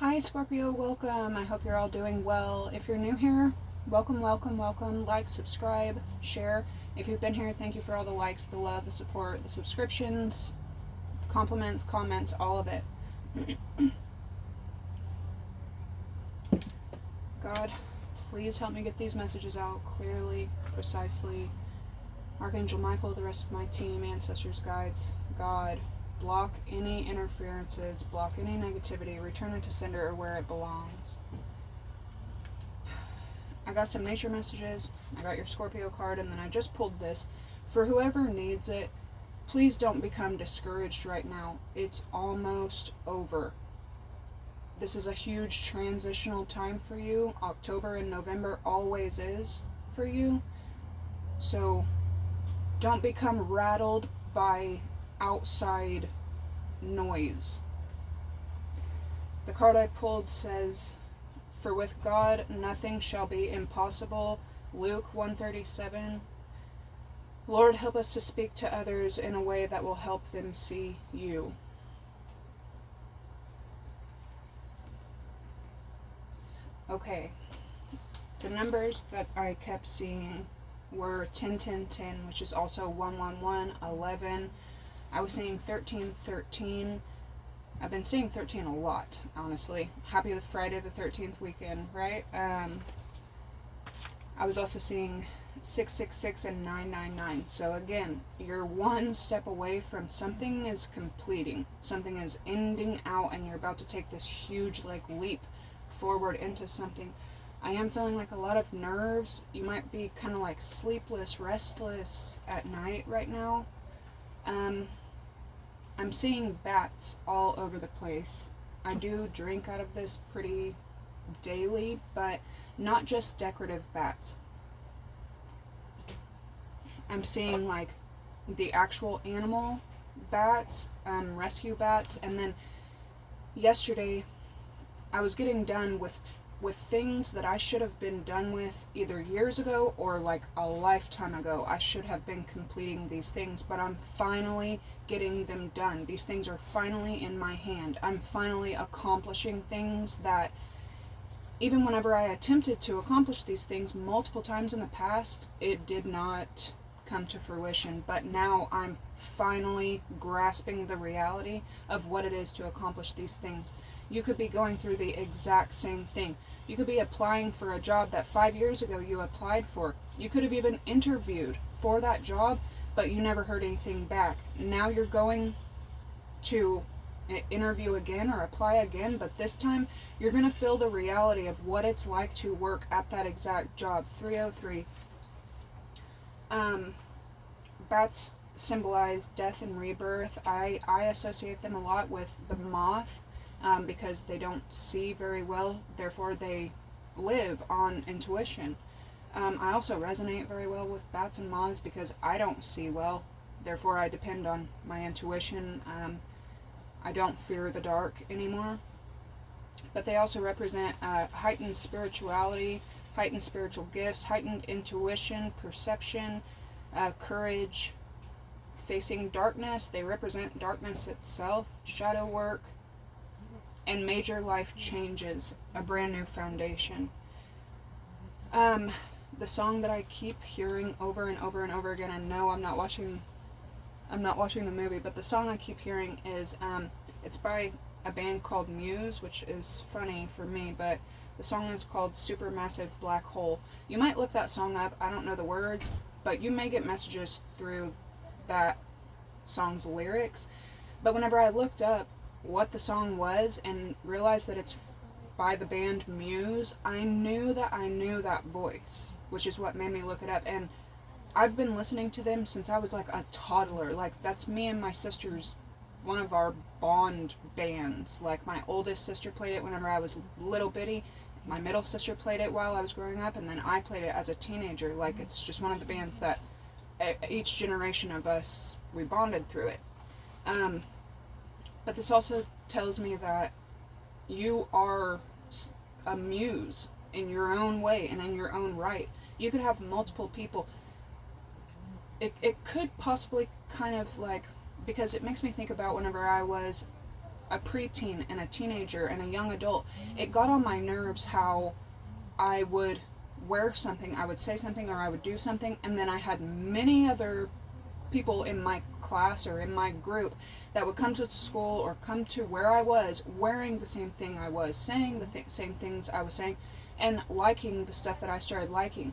Hi Scorpio, welcome. I hope you're all doing well. If you're new here, welcome, welcome, welcome. Like, subscribe, share. If you've been here, thank you for all the likes, the love, the support, the subscriptions, compliments, comments, all of it. God, please help me get these messages out clearly, precisely. Archangel Michael, the rest of my team, ancestors, guides, God, block any interferences, block any negativity, return it to sender or where it belongs. I got some nature messages, I got your Scorpio card, and then I just pulled this. For whoever needs it, please don't become discouraged right now. It's almost over. This is a huge transitional time for you. October and November always is for you. So don't become rattled by outside noise. The card I pulled says, "For with God nothing shall be impossible." Luke 1:37. Lord, help us to speak to others in a way that will help them see you. Okay, the numbers that I kept seeing were 10, 10, 10, which is also 1, 1, 1, 11. I was seeing 13, 13. I've been seeing 13 a lot, honestly. Happy the Friday the 13th weekend, right? I was also seeing 666 and 999. So again, you're one step away from something is completing. Something is ending out and you're about to take this huge leap forward into something. I am feeling like a lot of nerves. You might be kind of like sleepless, restless at night right now. I'm seeing bats all over the place. I do drink out of this pretty daily, but not just decorative bats. I'm seeing like the actual animal bats, rescue bats, and then yesterday I was getting done with things that I should have been done with either years ago or like a lifetime ago. I should have been completing these things, but I'm finally getting them done. These things are finally in my hand. I'm finally accomplishing things that even whenever I attempted to accomplish these things multiple times in the past, it did not come to fruition. But now I'm finally grasping the reality of what it is to accomplish these things. You could be going through the exact same thing. You could be applying for a job that 5 years ago you applied for. You could have even interviewed for that job, but you never heard anything back. Now you're going to interview again or apply again, but this time you're going to feel the reality of what it's like to work at that exact job. 303. Bats symbolize death and rebirth. I associate them a lot with the moth. Because they don't see very well, therefore they live on intuition. I also resonate very well with bats and moths because I don't see well, therefore I depend on my intuition. I don't fear the dark anymore. But they also represent heightened spirituality, heightened spiritual gifts, heightened intuition, perception, courage, facing darkness. They represent darkness itself, shadow work, and major life changes, a brand new foundation. The song that I keep hearing over and over and over again, I know I'm not watching the movie, but the song I keep hearing is, it's by a band called Muse, which is funny for me, but the song is called Supermassive Black Hole. You might look that song up, I don't know the words, but you may get messages through that song's lyrics. But whenever I looked up what the song was and realized that it's by the band Muse, I knew that voice, which is what made me look it up. And I've been listening to them since I was like a toddler. Like, that's me and my sister's, one of our bond bands. Like, my oldest sister played it whenever I was little bitty, my middle sister played it while I was growing up, and then I played it as a teenager. Like, it's just one of the bands that each generation of us, we bonded through it. But this also tells me that you are a muse in your own way and in your own right. You could have multiple people. It could possibly kind of like, because it makes me think about whenever I was a preteen and a teenager and a young adult, it got on my nerves how I would wear something, I would say something, or I would do something, and then I had many other people in my class or in my group that would come to school or come to where I was wearing the same thing I was, saying the same things I was saying, and liking the stuff that I started liking.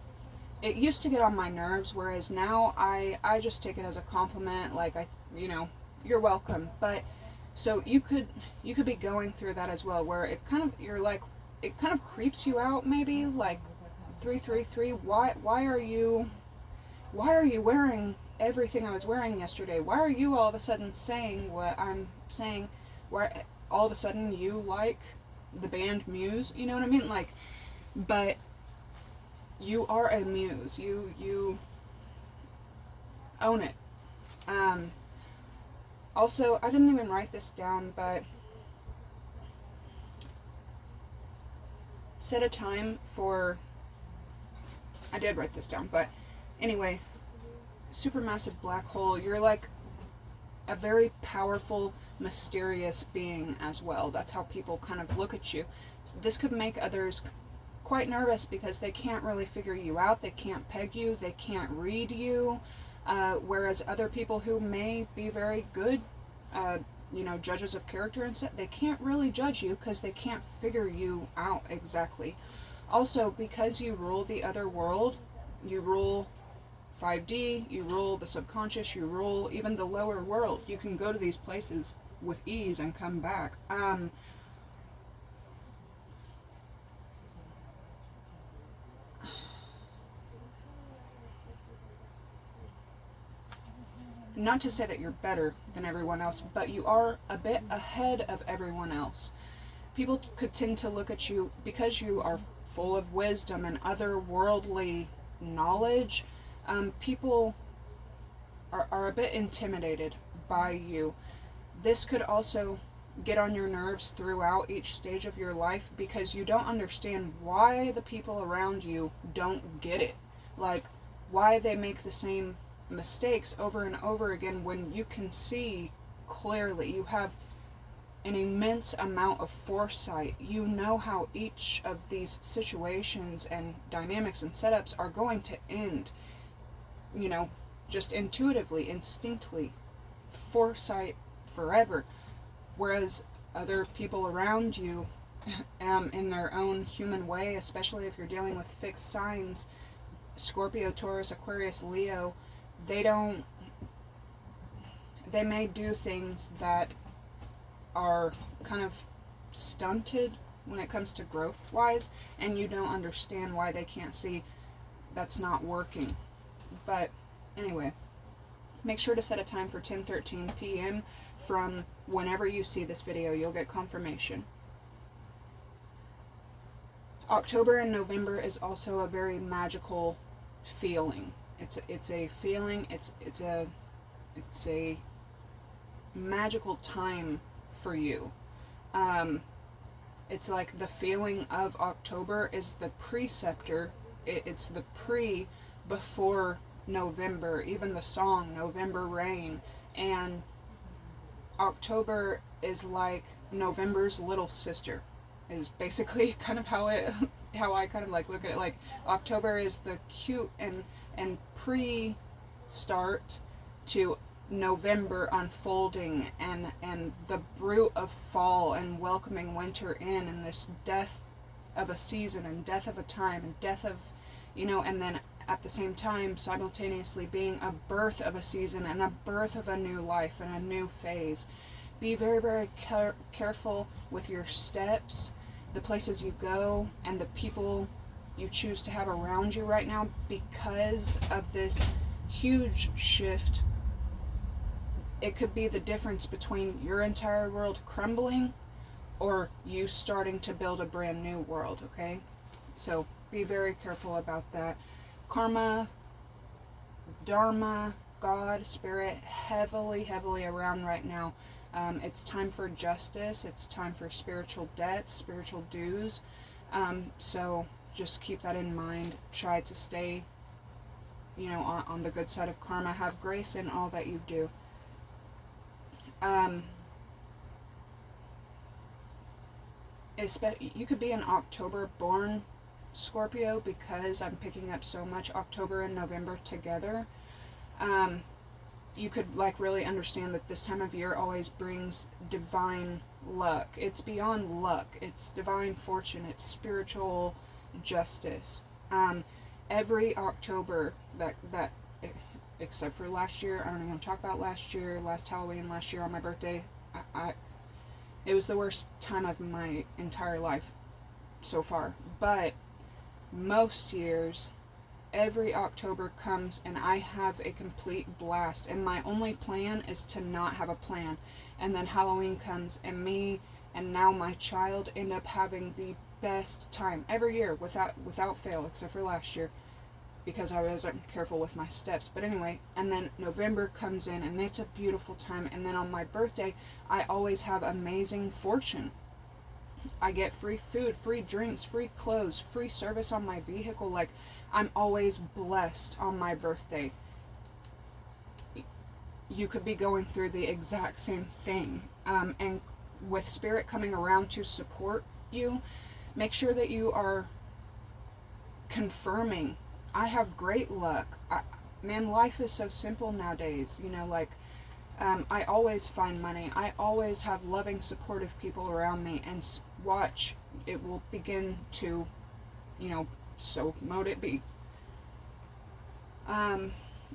It used to get on my nerves, whereas now I just take it as a compliment, like, you're welcome. But so you could be going through that as well, where it kind of creeps you out, maybe, like, 333, why are you wearing everything I was wearing yesterday? Why are you all of a sudden saying what I'm saying? Why all of a sudden you like the band Muse? You know what I mean? Like, but you are a muse. You own it. Also, I didn't even write this down, but set a time for... I did write this down, but anyway, supermassive black hole, you're like a very powerful, mysterious being as well. That's how people kind of look at you. So this could make others quite nervous because they can't really figure you out, they can't peg you, they can't read you, whereas other people who may be very good, judges of character and stuff, they can't really judge you because they can't figure you out exactly. Also, because you rule the other world, you rule 5D, you rule the subconscious, you rule even the lower world. You can go to these places with ease and come back. Not to say that you're better than everyone else, but you are a bit ahead of everyone else. People could tend to look at you, because you are full of wisdom and otherworldly knowledge, people are a bit intimidated by you. This could also get on your nerves throughout each stage of your life because you don't understand why the people around you don't get it. Like, why they make the same mistakes over and over again when you can see clearly. You have an immense amount of foresight. You know how each of these situations and dynamics and setups are going to end. Just intuitively, instinctively. Foresight forever. Whereas other people around you, in their own human way, especially if you're dealing with fixed signs, Scorpio, Taurus, Aquarius, Leo, they may do things that are kind of stunted when it comes to growth wise, and you don't understand why they can't see that's not working. But anyway, make sure to set a time for 10:13 p.m. from whenever you see this video. You'll get confirmation. October and November is also a very magical feeling. It's a feeling. It's a magical time for you. It's like the feeling of October is the preceptor. It's the before November. Even the song November Rain, and October is like November's little sister. Is basically kind of how I kind of like look at it. Like, October is the cute and pre-start to November unfolding and the brute of fall and welcoming winter in, and this death of a season and death of a time and death of, and then at the same time simultaneously being a birth of a season and a birth of a new life and a new phase. Be very, very careful with your steps, the places you go, and the people you choose to have around you right now, because of this huge shift. It could be the difference between your entire world crumbling or you starting to build a brand new world, okay? So be very careful about that. Karma, Dharma, God, Spirit, heavily around right now. It's time for justice. It's time for spiritual debts, spiritual dues. So just keep that in mind. Try to stay, on the good side of karma. Have grace in all that you do. you could be an October born Scorpio, because I'm picking up so much October and November together. You could like really understand that this time of year always brings divine luck. It's beyond luck. It's divine fortune. It's spiritual justice. Every October that except for last year, I don't even want to talk about last year, last Halloween, last year on my birthday. It was the worst time of my entire life so far. But most years, every October comes and I have a complete blast, and my only plan is to not have a plan. And then Halloween comes and me and now my child end up having the best time every year without fail, except for last year because I wasn't careful with my steps. But anyway, and then November comes in and it's a beautiful time, and then on my birthday I always have amazing fortune. I get free food, free drinks, free clothes, free service on my vehicle. Like, I'm always blessed on my birthday. You could be going through the exact same thing. And with Spirit coming around to support you, make sure that you are confirming, I have great luck. Man, life is so simple nowadays. You know, like, I always find money. I always have loving, supportive people around me, and watch, it will begin to, you know, so mote it be.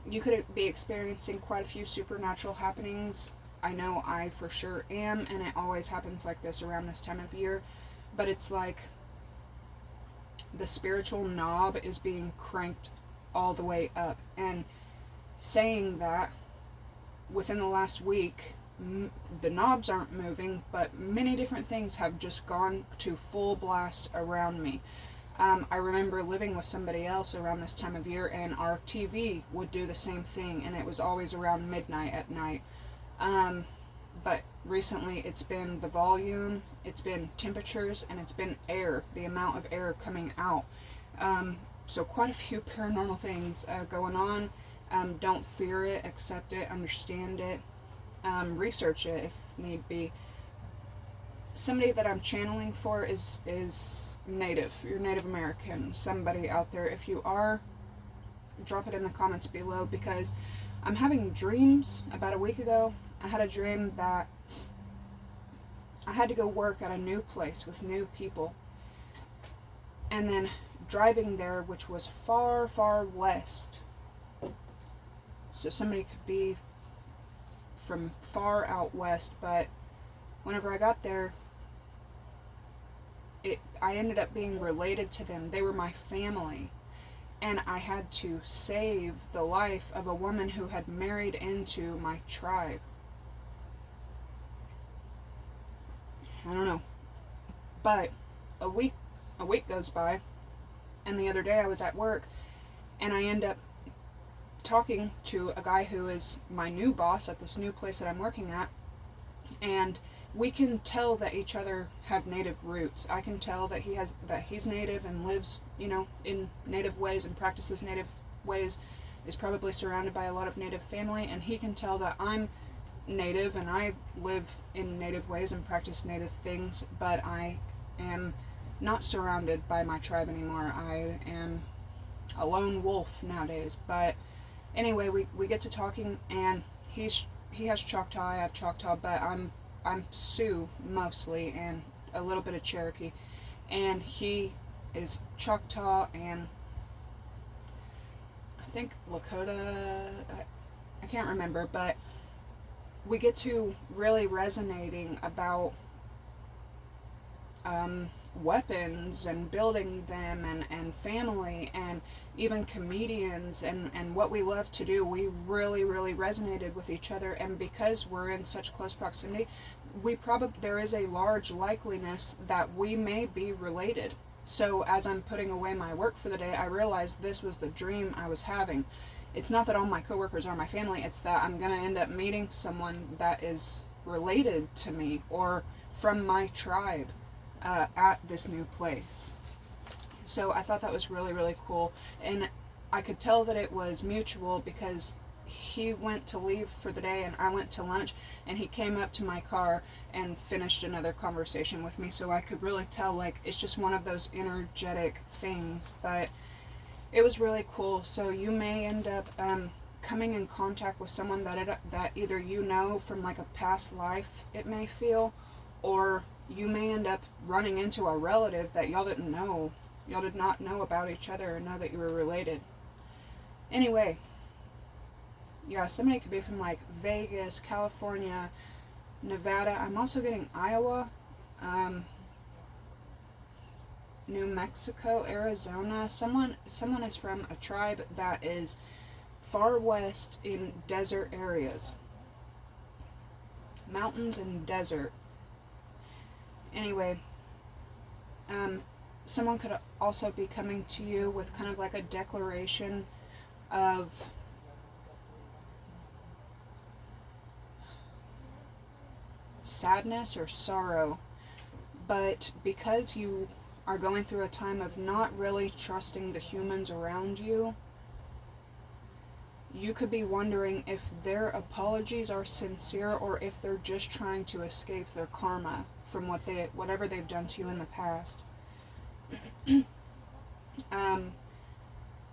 You could be experiencing quite a few supernatural happenings. I know I for sure am, and it always happens like this around this time of year. But it's like the spiritual knob is being cranked all the way up. And saying that, within the last week, the knobs aren't moving, but many different things have just gone to full blast around me. I remember living with somebody else around this time of year, and our TV would do the same thing, and it was always around midnight at night. But recently it's been the volume, it's been temperatures, and it's been air, the amount of air coming out. So quite a few paranormal things going on. Don't fear it, accept it, understand it, research it if need be. Somebody that I'm channeling for is Native. You're Native American. Somebody out there. If you are, drop it in the comments below, because I'm having dreams. About a week ago, I had a dream that I had to go work at a new place with new people. And then driving there, which was far, far west. So somebody could be from far out west, but whenever I got there, I ended up being related to them. They were my family. And I had to save the life of a woman who had married into my tribe. I don't know. But a week goes by, and the other day I was at work, and I end up talking to a guy who is my new boss at this new place that I'm working at, and we can tell that each other have Native roots. I can tell that he's Native and lives, you know, in Native ways and practices Native ways, is probably surrounded by a lot of Native family, and he can tell that I'm Native and I live in Native ways and practice Native things, but I am not surrounded by my tribe anymore. I am a lone wolf nowadays. But anyway, we get to talking, and he has Choctaw, I have Choctaw, but I'm Sioux mostly, and a little bit of Cherokee, and he is Choctaw and I think Lakota, I can't remember, but we get to really resonating about weapons and building them, and family, and even comedians, and what we love to do. We really, really resonated with each other, and because we're in such close proximity, there is a large likeliness that we may be related. So as I'm putting away my work for the day, I realized this was the dream I was having. It's not that all my coworkers are my family, it's that I'm going to end up meeting someone that is related to me or from my tribe at this new place. So I thought that was really, really cool. And I could tell that it was mutual because he went to leave for the day and I went to lunch, and he came up to my car and finished another conversation with me, so I could really tell, like, it's just one of those energetic things. But it was really cool. So you may end up coming in contact with someone that either you know from like a past life, it may feel, or you may end up running into a relative that y'all didn't know. Y'all did not know about each other or know that you were related. Anyway, yeah, somebody could be from like Vegas, California, Nevada. I'm also getting Iowa, New Mexico, Arizona. Someone is from a tribe that is far west in desert areas. Mountains and desert. Anyway, someone could also be coming to you with kind of like a declaration of sadness or sorrow, but because you are going through a time of not really trusting the humans around you, you could be wondering if their apologies are sincere or if they're just trying to escape their karma from whatever they've done to you in the past.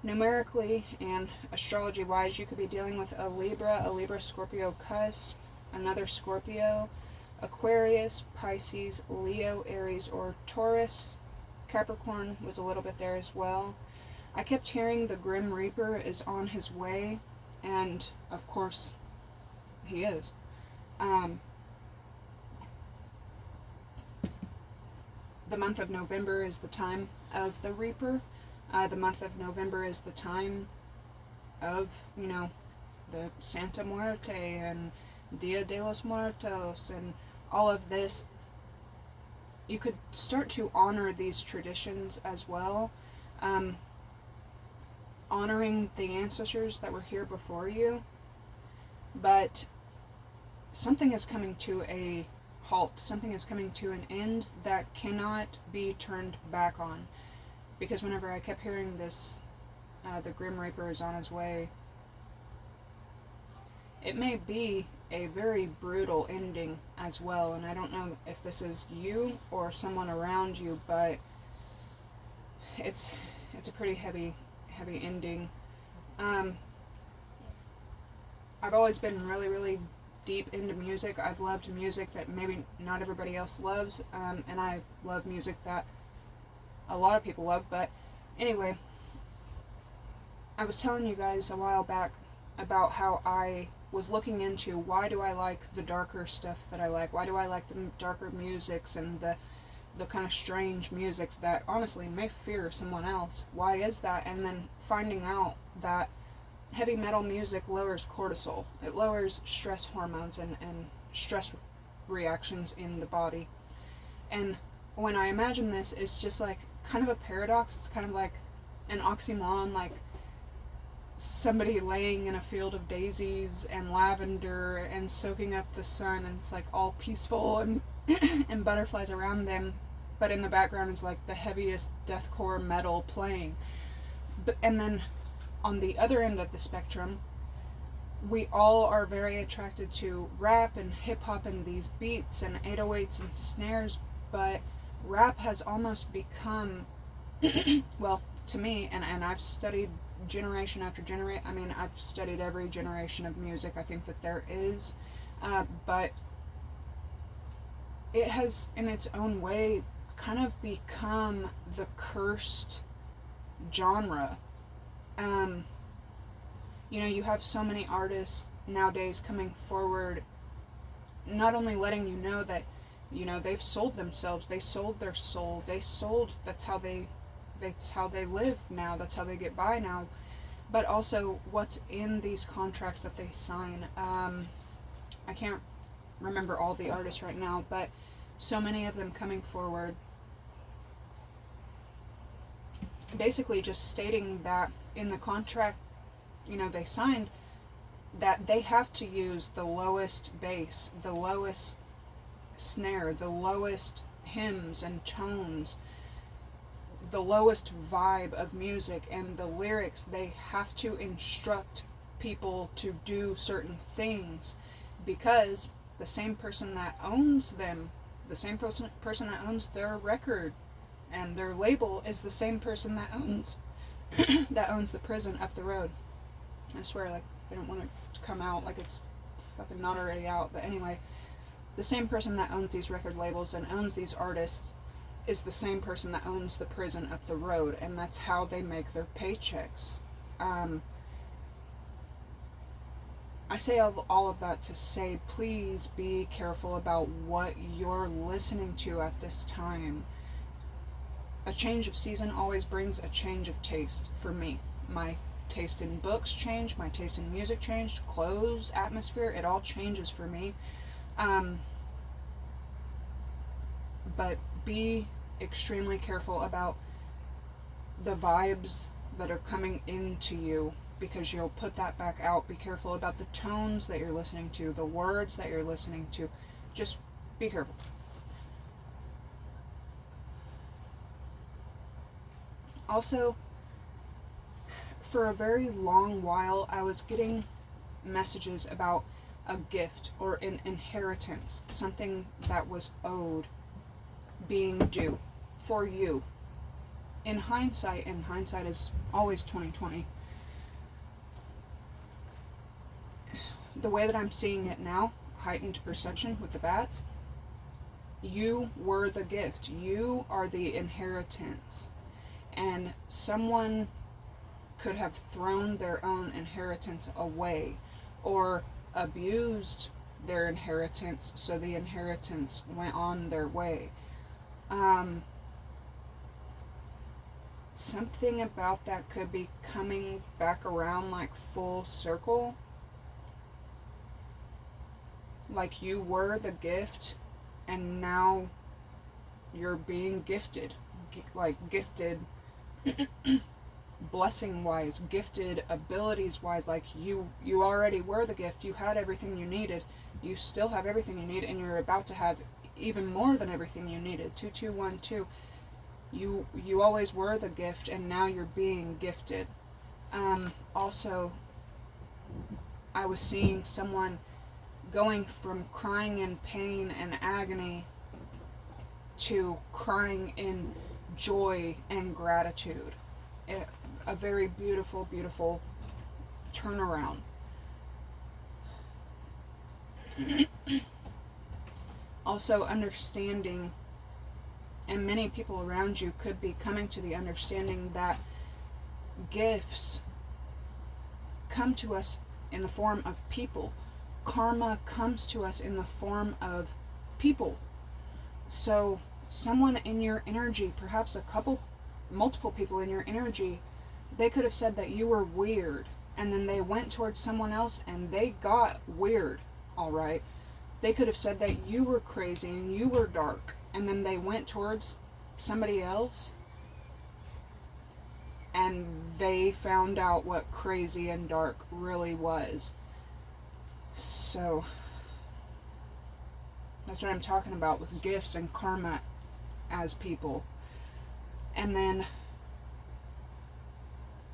Numerically and astrology wise, you could be dealing with a Libra Scorpio cusp, another Scorpio, Aquarius, Pisces, Leo, Aries, or Taurus. Capricorn was a little bit there as well. I kept hearing the Grim Reaper is on his way, and of course he is. The month of November is the time of the Reaper. The month of November is the time of, the Santa Muerte and Dia de los Muertos and all of this. You could start to honor these traditions as well. Honoring the ancestors that were here before you. But something is coming to a halt. Something is coming to an end that cannot be turned back on. Because whenever I kept hearing this, the Grim Reaper is on his way, it may be a very brutal ending as well. And I don't know if this is you or someone around you, but it's a pretty heavy ending. I've always been really, really deep into music. I've loved music that maybe not everybody else loves, and I love music that a lot of people love. But anyway, I was telling you guys a while back about how I was looking into why do I like the darker stuff that I like, why do I like the darker musics and the kind of strange musics that honestly may fear someone else. Why is that? And then finding out that heavy metal music lowers cortisol. It lowers stress hormones and stress reactions in the body. And when I imagine this, it's just like kind of a paradox. It's kind of like an oxymoron, like somebody laying in a field of daisies and lavender and soaking up the sun, and it's like all peaceful and and butterflies around them, but in the background is like the heaviest deathcore metal playing. And then on the other end of the spectrum, we all are very attracted to rap and hip-hop and these beats and 808s and snares, but rap has almost become, well, to me, and I've studied generation after generation, I've studied every generation of music I think that there is, but it has, in its own way, kind of become the cursed genre. You have so many artists nowadays coming forward, not only letting you know that, they've sold themselves, they sold their soul, that's how they live now, that's how they get by now, but also what's in these contracts that they sign. I can't remember all the artists right now, but so many of them coming forward, basically just stating that in the contract, they signed that they have to use the lowest bass, the lowest snare, the lowest hymns and tones, the lowest vibe of music, and the lyrics, they have to instruct people to do certain things because the same person that owns them, the same person that owns their record and their label is the same person that owns that owns the prison up the road. I swear, like, they don't want it to come out like it's fucking not already out. But anyway, the same person that owns these record labels and owns these artists is the same person that owns the prison up the road, and that's how they make their paychecks. I say all of that to say, please be careful about what you're listening to at this time. A change of season always brings a change of taste for me. My taste in books changed, my taste in music changed, clothes, atmosphere, it all changes for me. But be extremely careful about the vibes that are coming into you, because you'll put that back out. Be careful about the tones that you're listening to, the words that you're listening to. Just be careful. Also, for a very long while, I was getting messages about a gift or an inheritance, something that was owed, being due for you. In hindsight, and hindsight is always 20/20, the way that I'm seeing it now, heightened perception with the bats, you were the gift. You are the inheritance. And someone could have thrown their own inheritance away or abused their inheritance so the inheritance went on their way. Something about that could be coming back around like full circle. Like you were the gift and now you're being gifted. Like gifted blessing wise, gifted abilities wise. Like you already were the gift. You had everything you needed. You still have everything you need, and you're about to have even more than everything you needed. 2212. You always were the gift, and now you're being gifted. Also, I was seeing someone going from crying in pain and agony to crying in joy and gratitude. A very beautiful, beautiful turnaround. Also, understanding, and many people around you could be coming to the understanding that gifts come to us in the form of people. Karma comes to us in the form of people. So someone in your energy, perhaps multiple people in your energy, they could have said that you were weird, and then they went towards someone else and they got weird, alright? They could have said that you were crazy and you were dark, and then they went towards somebody else and they found out what crazy and dark really was. So that's what I'm talking about with gifts and karma as people. And then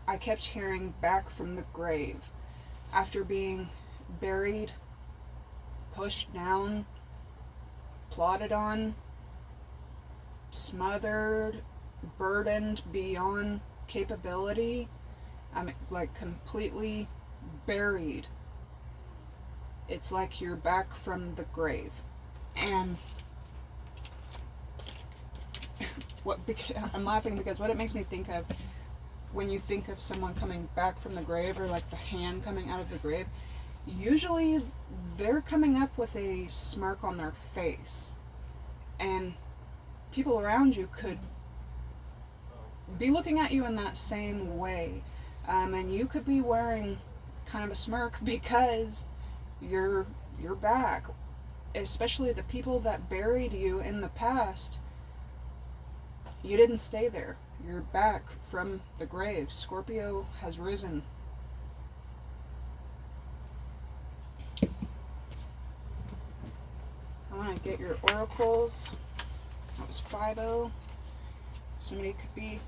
I kept hearing back from the grave after being buried, pushed down, plotted on, smothered, burdened beyond capability. I'm like completely buried. It's like you're back from the grave. And I'm laughing because what it makes me think of when you think of someone coming back from the grave, or like the hand coming out of the grave, usually they're coming up with a smirk on their face. And people around you could be looking at you in that same way. And you could be wearing kind of a smirk because you're back. Especially the people that buried you in the past, you didn't stay there. You're back from the grave. Scorpio has risen. I want to get your oracles. That was 5-0. Somebody could be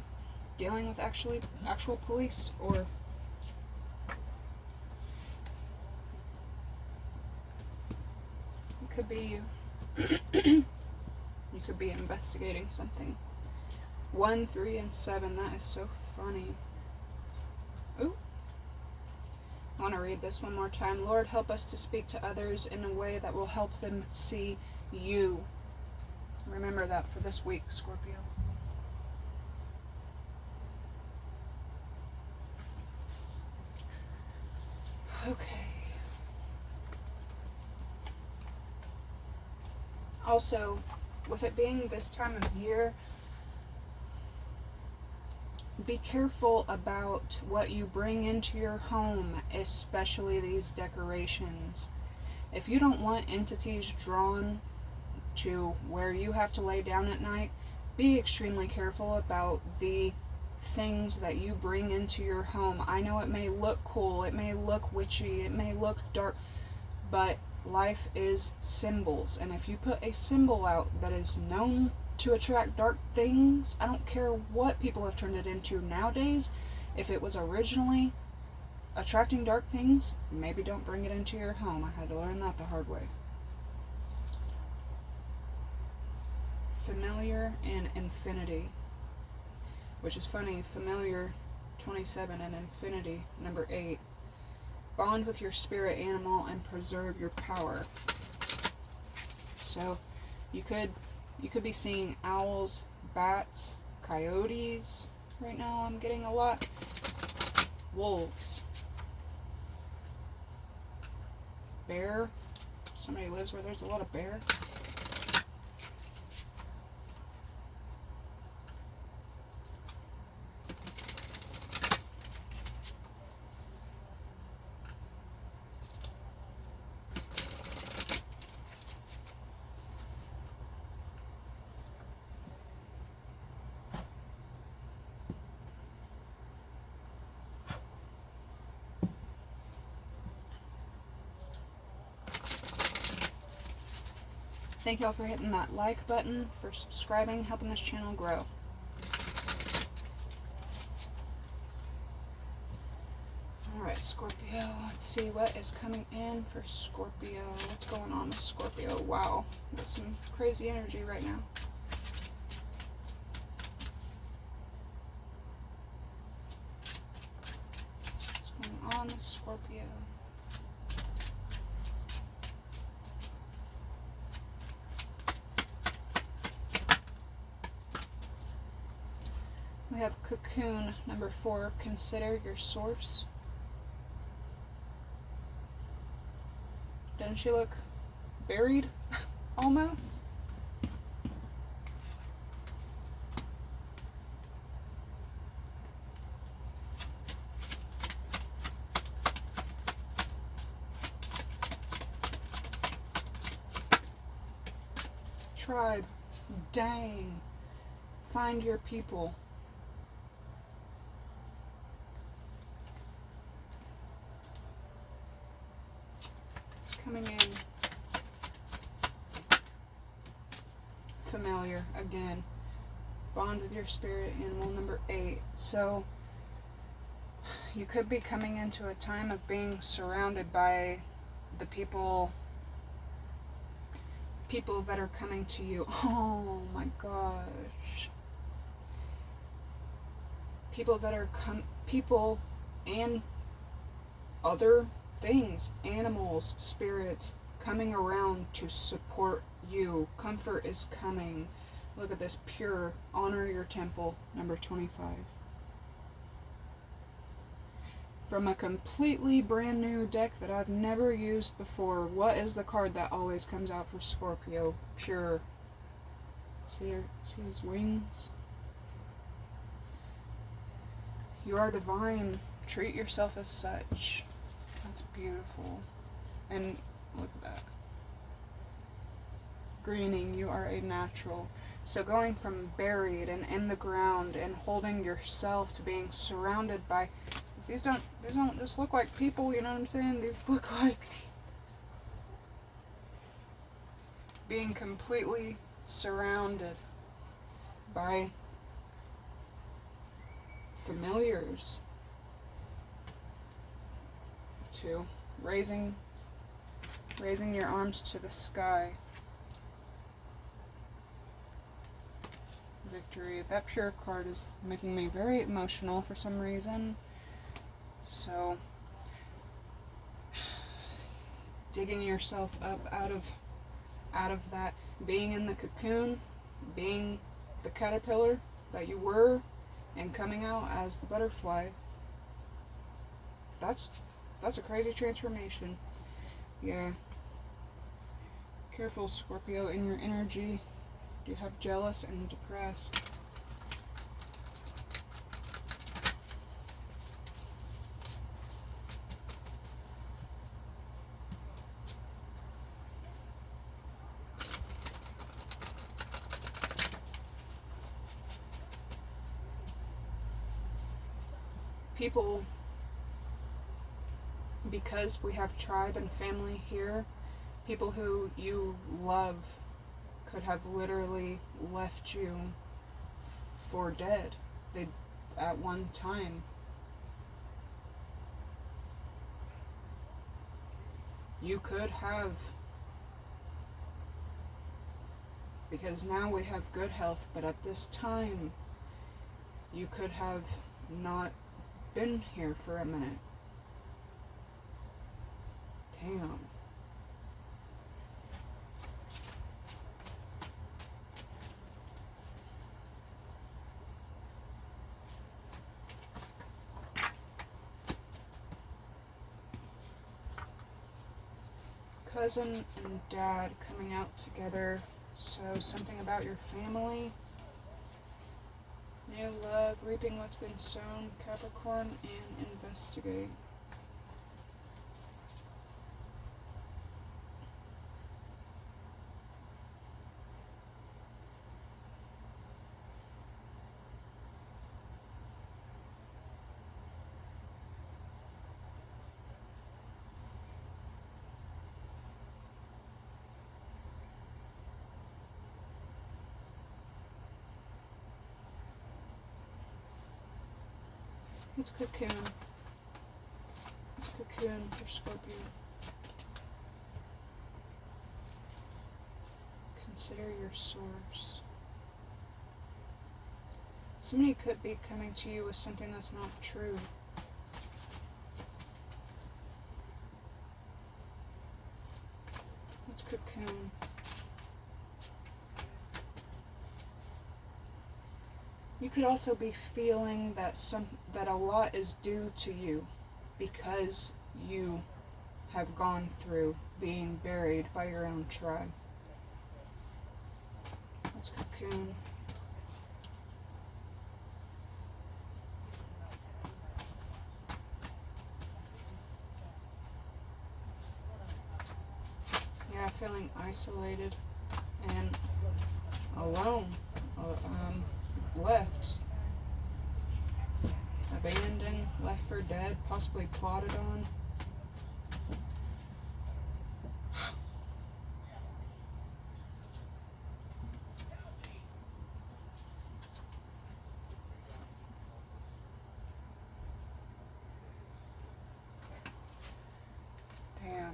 dealing with actual police, or could be you. You could be investigating something. 1, 3, and 7. That is so funny. Ooh. I want to read this one more time. Lord, help us to speak to others in a way that will help them see you. Remember that for this week, Scorpio. Okay. Also, with it being this time of year, be careful about what you bring into your home, especially these decorations. If you don't want entities drawn to where you have to lay down at night, be extremely careful about the things that you bring into your home. I know it may look cool, it may look witchy, it may look dark, but life is symbols, and if you put a symbol out that is known to attract dark things, I don't care what people have turned it into nowadays, if it was originally attracting dark things, maybe don't bring it into your home. I had to learn that the hard way. Familiar and infinity, which is funny. Familiar 27 and infinity number 8. Bond with your spirit animal and preserve your power. So you could be seeing owls, bats, coyotes. Right now I'm getting a lot. Wolves. Bear. Somebody lives where there's a lot of bear. Thank y'all for hitting that like button, for subscribing, helping this channel grow. Alright, Scorpio. Let's see what is coming in for Scorpio. What's going on with Scorpio? Wow. Got some crazy energy right now. What's going on with Scorpio? We have Cocoon, number 4. Consider your source. Doesn't she look buried? Almost? Tribe. Dang. Find your people. Coming in. Familiar again. Bond with your spirit animal number 8. So you could be coming into a time of being surrounded by the people that are coming to you. Oh my gosh. People that are people and other things, animals, spirits coming around to support you. Comfort is coming. Look at this. Pure. Honor your temple. Number 25. From a completely brand new deck that I've never used before. What is the card that always comes out for Scorpio? Pure. See his wings? You are divine. Treat yourself as such. That's beautiful. And look at that. Greening, you are a natural. So going from buried and in the ground and holding yourself to being surrounded by, these don't just look like people, you know what I'm saying? These look like being completely surrounded by familiars. To raising Raising your arms to the sky. Victory. That pure card is making me very emotional for some reason. So, digging yourself up out of that, being in the cocoon, being the caterpillar that you were, and coming out as the butterfly. That's a crazy transformation. Yeah. Careful, Scorpio, in your energy. You have jealous and depressed. People, because we have tribe and family here, people who you love could have literally left you for dead. They, at one time. You could have, because now we have good health, but at this time, you could have not been here for a minute. Damn. Cousin and dad coming out together, so something about your family. New love, reaping what's been sown, Capricorn, and investigate. It's cocoon. It's cocoon for Scorpio. Consider your source. Somebody could be coming to you with something that's not true. It's cocoon. You could also be feeling that that a lot is due to you because you have gone through being buried by your own tribe. That's cocoon. Yeah, feeling isolated and alone. Left, abandoned, left for dead, possibly plotted on. Damn.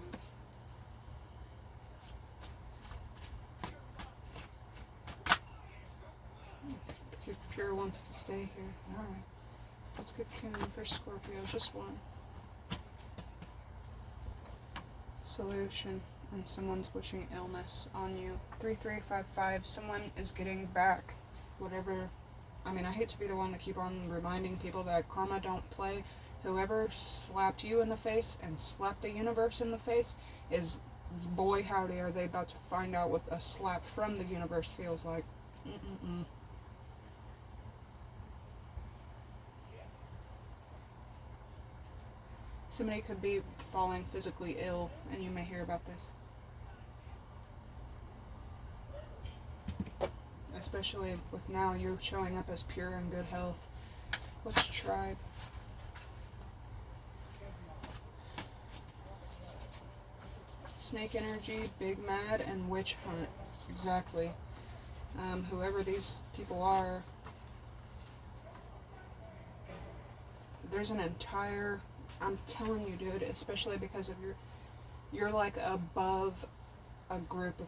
Pure wants to stay here. Alright. Let's cocoon for Scorpio. Just one. Solution. And someone's wishing illness on you. 3355. Someone is getting back whatever. I mean, I hate to be the one to keep on reminding people that karma don't play. Whoever slapped you in the face and slapped the universe in the face is, boy howdy, are they about to find out what a slap from the universe feels like. Somebody could be falling physically ill, and you may hear about this. Especially with now you showing up as pure and good health. What's tribe? Snake energy, big mad, and witch hunt. Exactly. Whoever these people are, there's an entire, I'm telling you, dude, especially because of You're like above a group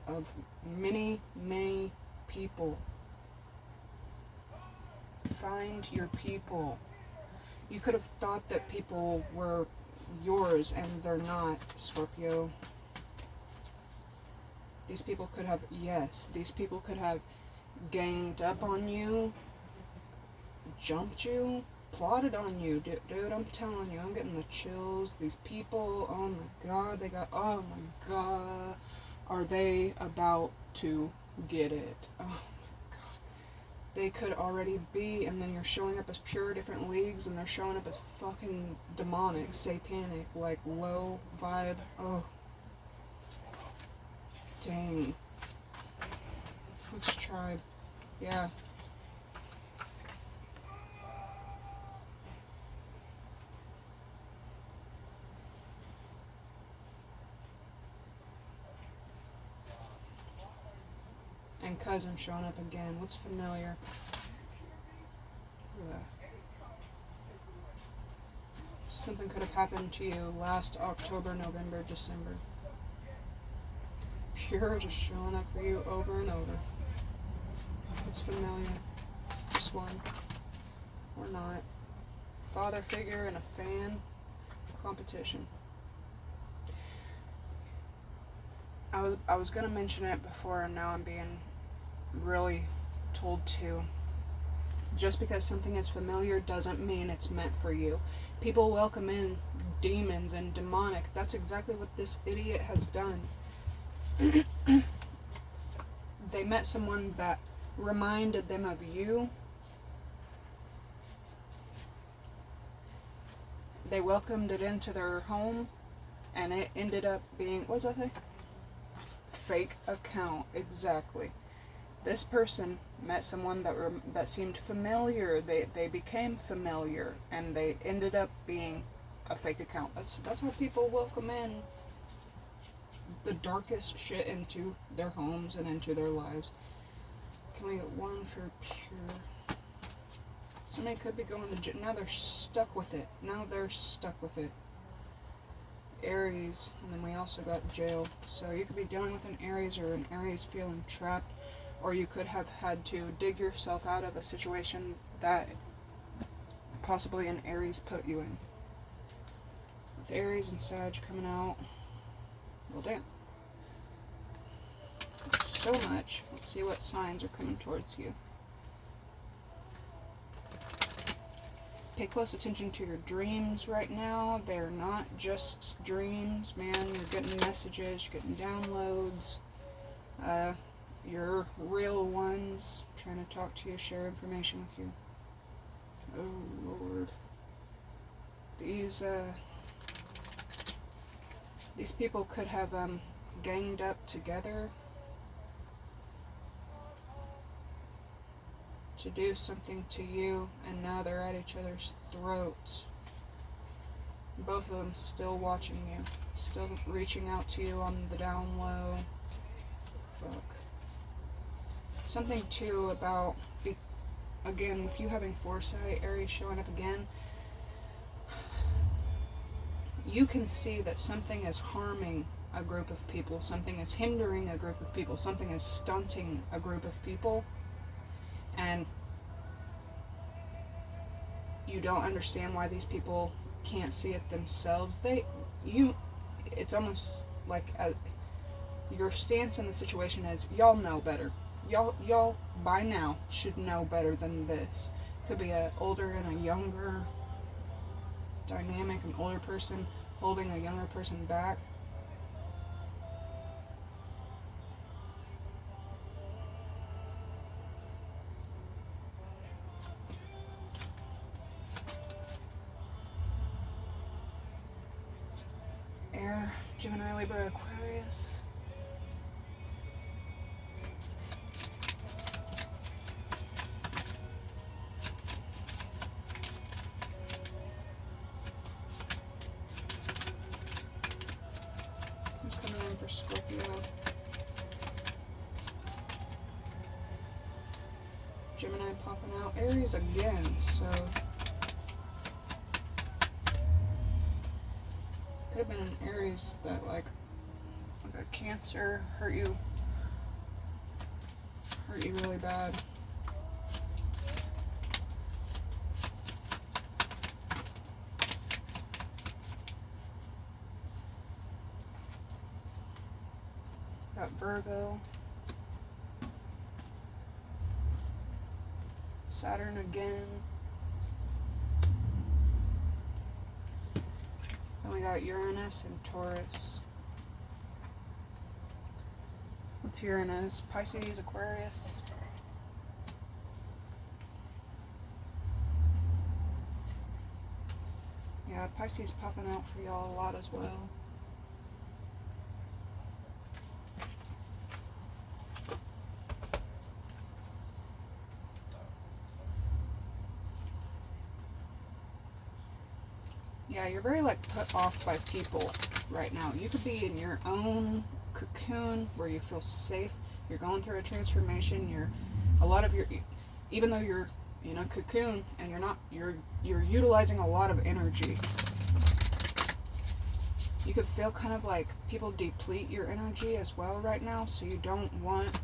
of many, many people. Find your people. You could have thought that people were yours and they're not, Scorpio. These people could have, yes, these people could have ganged up on you, jumped you, plotted on you. Dude, I'm telling you, I'm getting the chills. These people, oh my god, oh my god, are they about to get it? Oh my god. They could already be, and then you're showing up as pure different leagues, and they're showing up as fucking demonic, satanic, like low vibe. Oh. Dang. Which tribe? Yeah. And cousin showing up again. What's familiar? Something could have happened to you last October, November, December. Pure just showing up for you over and over. It's familiar. This one. Or not. Father figure and a fan. Competition. I was gonna mention it before, and now I'm being really told to. Just because something is familiar doesn't mean it's meant for you. People welcome in demons and demonic. That's exactly what this idiot has done. They met someone that reminded them of you. They welcomed it into their home, and it ended up being, what does that say? Fake account, exactly. This person met someone that seemed familiar. They became familiar, and they ended up being a fake account. That's how people welcome in the darkest shit into their homes and into their lives. Can we get one for pure? Somebody could be going to jail. Now they're stuck with it. Aries, and then we also got jail. So you could be dealing with an Aries, or an Aries feeling trapped, or you could have had to dig yourself out of a situation that possibly an Aries put you in. With Aries and Sag coming out, well, damn. So much. Let's see what signs are coming towards you. Pay close attention to your dreams right now. They're not just dreams, man. You're getting messages, you're getting downloads. Your real ones trying to talk to you, share information with you. Oh, Lord. These people could have ganged up together to do something to you, and now they're at each other's throats. Both of them still watching you, still reaching out to you on the down low. Fuck. Something too about, again, with you having foresight, Aries showing up again, you can see that something is harming a group of people, something is hindering a group of people, something is stunting a group of people, and you don't understand why these people can't see it themselves. It's almost like your stance in the situation is, y'all know better. Y'all by now should know better than this. Could be an older and a younger dynamic, an older person holding a younger person back. Air, Gemini, Libra, Aquarius. Who's coming in for Scorpio? Gemini popping out. Aries again, so Could have been an Aries that like a Cancer hurt you really bad. Got Virgo, Saturn again. Then we got Uranus and Taurus. What's Uranus? Pisces, Aquarius. Yeah, Pisces popping out for y'all a lot as well. Yeah, you're very like put off by people right now. You could be in your own cocoon where you feel safe. You're going through a transformation. Even though you're in a cocoon and you're utilizing a lot of energy. You could feel kind of like people deplete your energy as well right now, so you don't want to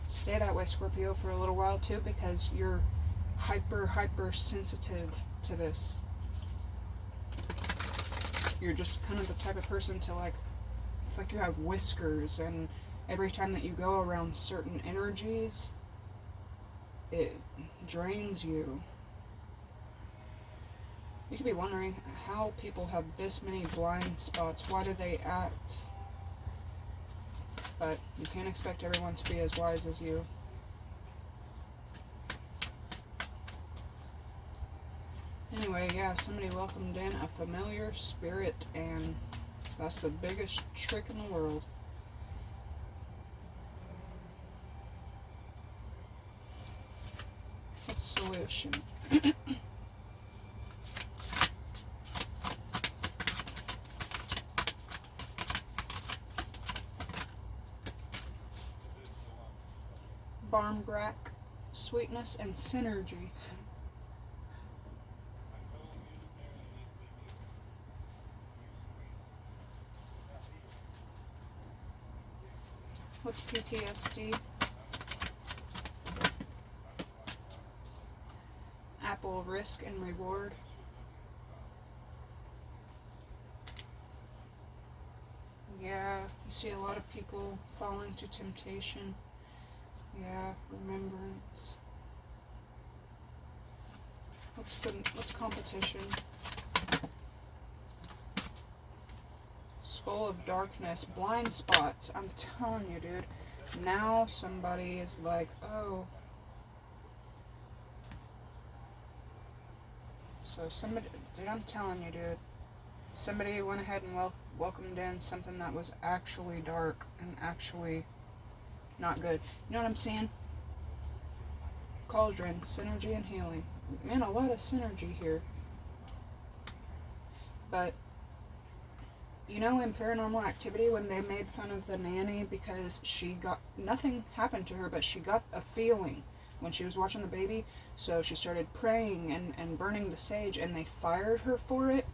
stay that way, Scorpio, for a little while too, because you're hyper sensitive to this. You're just kind of the type of person to like, it's like you have whiskers, and every time that you go around certain energies, it drains you. You could be wondering how people have this many blind spots. Why do they act? But you can't expect everyone to be as wise as you. Anyway, yeah, somebody welcomed in a familiar spirit, and that's the biggest trick in the world. What's solution? Barmbrack, sweetness and synergy. What's PTSD? Apple, risk and reward. Yeah, you see a lot of people falling to temptation. Yeah, remembrance. What's competition? Skull of darkness, blind spots. I'm telling you, dude. Now somebody is like, oh. So somebody, dude, I'm telling you, dude. Somebody went ahead and welcomed in something that was actually dark and actually not good. You know what I'm saying? Cauldron, synergy and healing. Man, a lot of synergy here. But, you know, in Paranormal Activity, when they made fun of the nanny because nothing happened to her, but she got a feeling when she was watching the baby, so she started praying and burning the sage, and they fired her for it,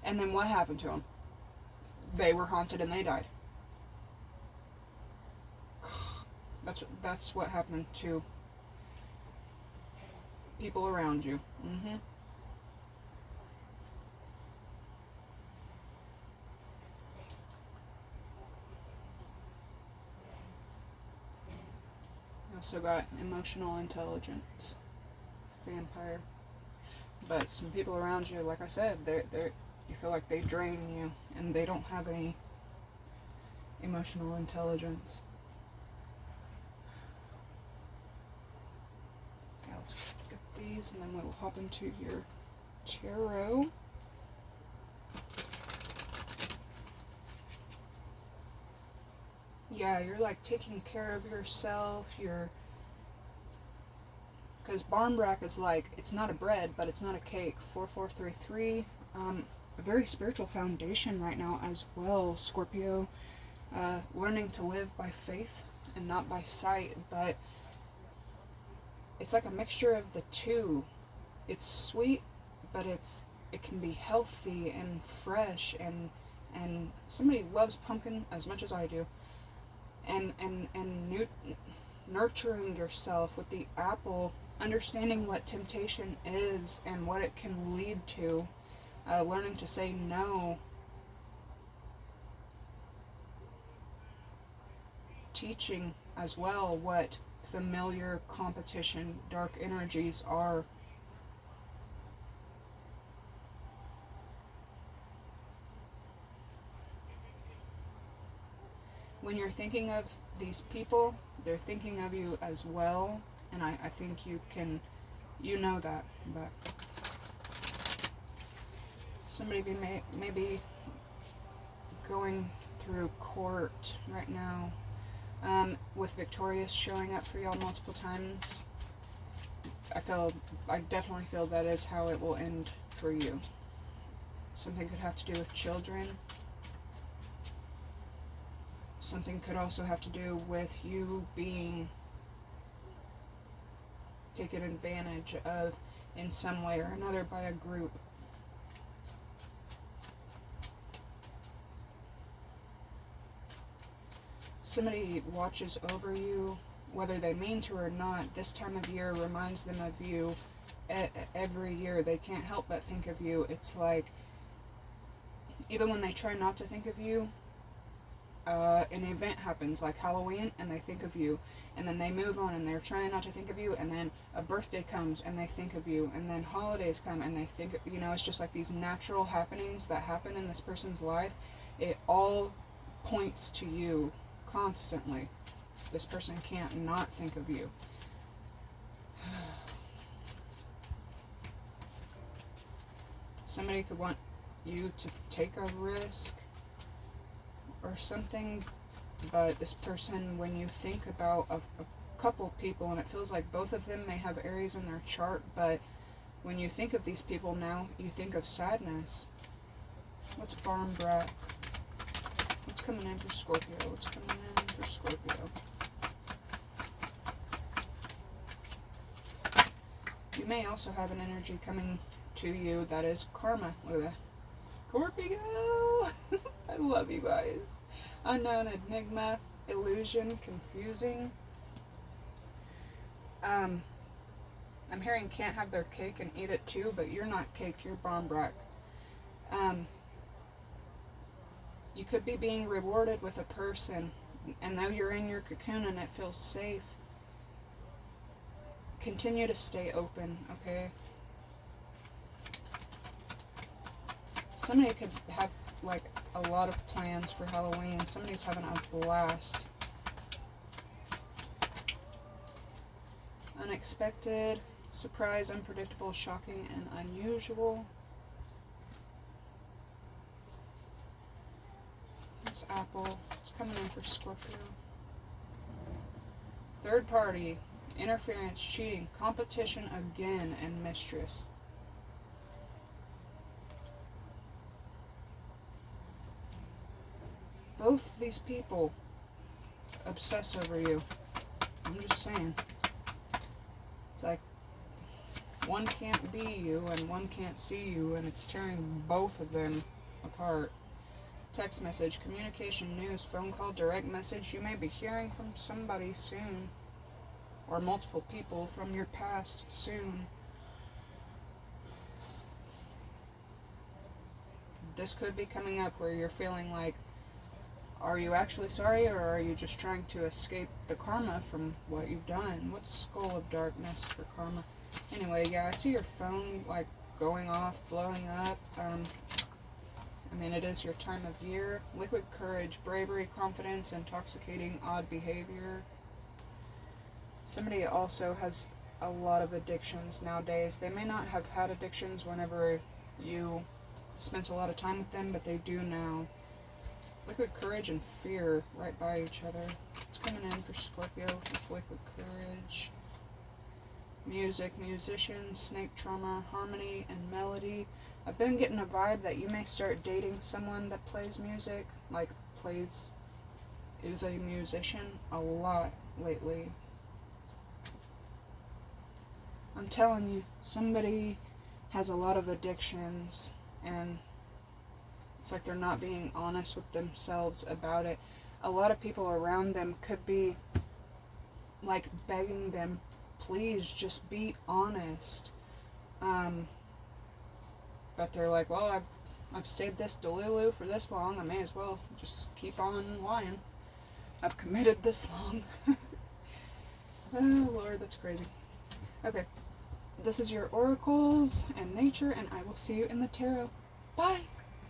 and then what happened to them? They were haunted and they died. That's what happened to people around you. Mm-hmm. You also got emotional intelligence, vampire. But some people around you, like I said, you feel like they drain you, and they don't have any emotional intelligence. Okay, let's get these, and then we'll hop into your tarot. Yeah, you're like taking care of yourself, because barmbrack is like, it's not a bread, but it's not a cake. 4433, a very spiritual foundation right now as well, Scorpio. Learning to live by faith and not by sight, but it's like a mixture of the two. It's sweet, but it's it can be healthy and fresh, and somebody loves pumpkin as much as I do, and nurturing yourself with the apple, understanding what temptation is and what it can lead to, learning to say no, teaching as well what familiar competition, dark energies are. When you're thinking of these people, they're thinking of you as well, and I think you know that, but somebody may be going through court right now, with Victorious showing up for y'all multiple times. I definitely feel that is how it will end for you. Something could have to do with children. Something could also have to do with you being taken advantage of in some way or another by a group. Somebody watches over you, whether they mean to or not. This time of year reminds them of you. Every year they can't help but think of you. It's like, even when they try not to think of you, an event happens like Halloween and they think of you, and then they move on and they're trying not to think of you, and then a birthday comes and they think of you, and then holidays come and they think, it's just like these natural happenings that happen in this person's life. It all points to you constantly. This person can't not think of you. Somebody could want you to take a risk or something, but this person, when you think about a couple people, and it feels like both of them may have Aries in their chart, but when you think of these people now, you think of sadness. What's barn brat? What's coming in for Scorpio? What's coming in for Scorpio? You may also have an energy coming to you that is karma. Look at that. Scorpio! I love you guys. Unknown, enigma, illusion, confusing. I'm hearing can't have their cake and eat it too, but you're not cake, you're bomb brack. You could be being rewarded with a person, and though you're in your cocoon and it feels safe, continue to stay open, okay? Somebody could have like a lot of plans for Halloween. Somebody's having a blast. Unexpected, surprise, unpredictable, shocking, and unusual. It's Apple. It's coming in for Scorpio. Third party, interference, cheating, competition again, and mistress. Both these people obsess over you. I'm just saying. It's like one can't be you and one can't see you, and it's tearing both of them apart. Text message, communication, news, phone call, direct message. You may be hearing from somebody soon, or multiple people from your past soon. This could be coming up where you're feeling like, are you actually sorry, or are you just trying to escape the karma from what you've done? What's Skull of Darkness for karma? Anyway, yeah, I see your phone like going off, blowing up. It is your time of year. Liquid courage, bravery, confidence, intoxicating, odd behavior. Somebody also has a lot of addictions nowadays. They may not have had addictions whenever you spent a lot of time with them, but they do now. Liquid courage and fear right by each other. It's coming in for Scorpio with liquid courage. Music, musician, snake trauma, harmony, and melody. I've been getting a vibe that you may start dating someone that plays music, is a musician a lot lately. I'm telling you, somebody has a lot of addictions, and it's like they're not being honest with themselves about it. A lot of people around them could be like begging them, please just be honest. But they're like, well, I've stayed this delulu for this long, I may as well just keep on lying. I've committed this long. Oh Lord, that's crazy. Okay, this is your oracles and nature, and I will see you in the tarot. Bye!